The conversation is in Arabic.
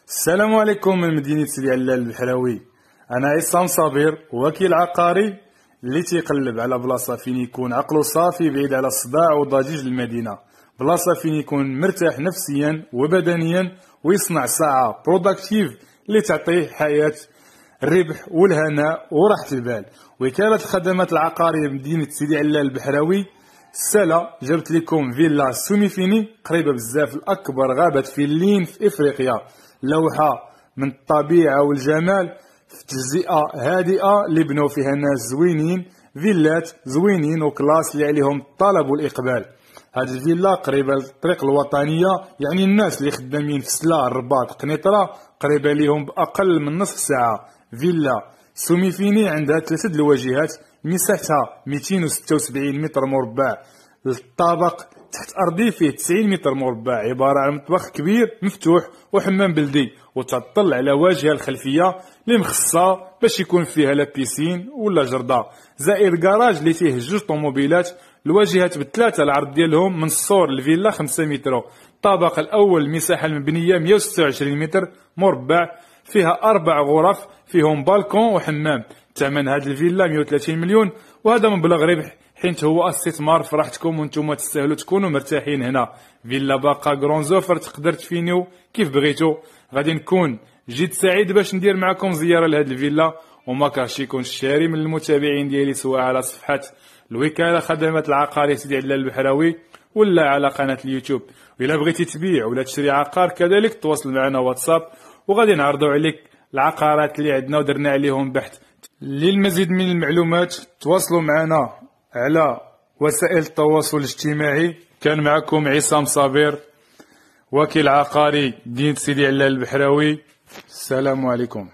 السلام عليكم من مدينة سيدي علال البحراوي. أنا عصام صابر، وكيل عقاري اللي تيقلب على بلاصة فين يكون عقله صافي بعيد على الصداع وضجيج المدينة، بلاصة فين يكون مرتاح نفسيا وبدنيا ويصنع ساعة بروداكتيف اللي تعطيه حياة الربح والهناء وراحة البال. وكالة الخدمات العقارية بمدينة سيدي علال البحراوي السلا جبت لكم فيلا سوميفيني قريبة بزاف، الأكبر غابة فيلين في إفريقيا، لوحة من الطبيعة والجمال في تجزئة هادئة اللي بنوا فيها ناس زوينين، فيلات زوينين وكلاس اللي عليهم الطلب والإقبال. هاد الفيلا قريبة للطريق الوطنية، يعني الناس اللي خدامين في سلا الرباط قنيطرة قريبة ليهم بأقل من نصف ساعة. فيلا سوميفيني عندها 3 الواجهات، مساحتها 276 متر مربع، الطابق تحت أرضي فيه 90 متر مربع، عبارة عن مطبخ كبير مفتوح وحمام بلدي، وتطل على واجهة الخلفية اللي مخصصة باش يكون فيها لا بيسين ولا جردة، زائر كراج اللي فيه 2 طوموبيلات. الواجهات بالثلاثة العرض ديالهم من السور الفيلا 5 متر. الطابق الأول المساحة المبنية 126 متر مربع، فيها 4 غرف فيهم بالكون وحمام. ثمن هاد الفيلا 130 مليون، وهذا مبلغ ربح حيت هو استثمار في راحتكم وانتم تستاهلوا تكونوا مرتاحين هنا. فيلا باقا كرون زوفر، تقدر تفينيو كيف بغيتو. غادي نكون جد سعيد باش ندير معكم زياره لهاد الفيلا، وما كرهش يكون الشاري من المتابعين ديالي سواء على صفحه الوكاله خدمات العقاريه سيدي علال البحراوي ولا على قناه اليوتيوب. وإلا بغيتي تبيع ولا تشري عقار كذلك تواصل معنا واتساب، وغادي نعرضوا عليك العقارات اللي عندنا ودرنا عليهم بحث. للمزيد من المعلومات تواصلوا معنا على وسائل التواصل الاجتماعي. كان معكم عصام صابر، وكيل عقاري مدينة سيدي علال البحراوي. السلام عليكم.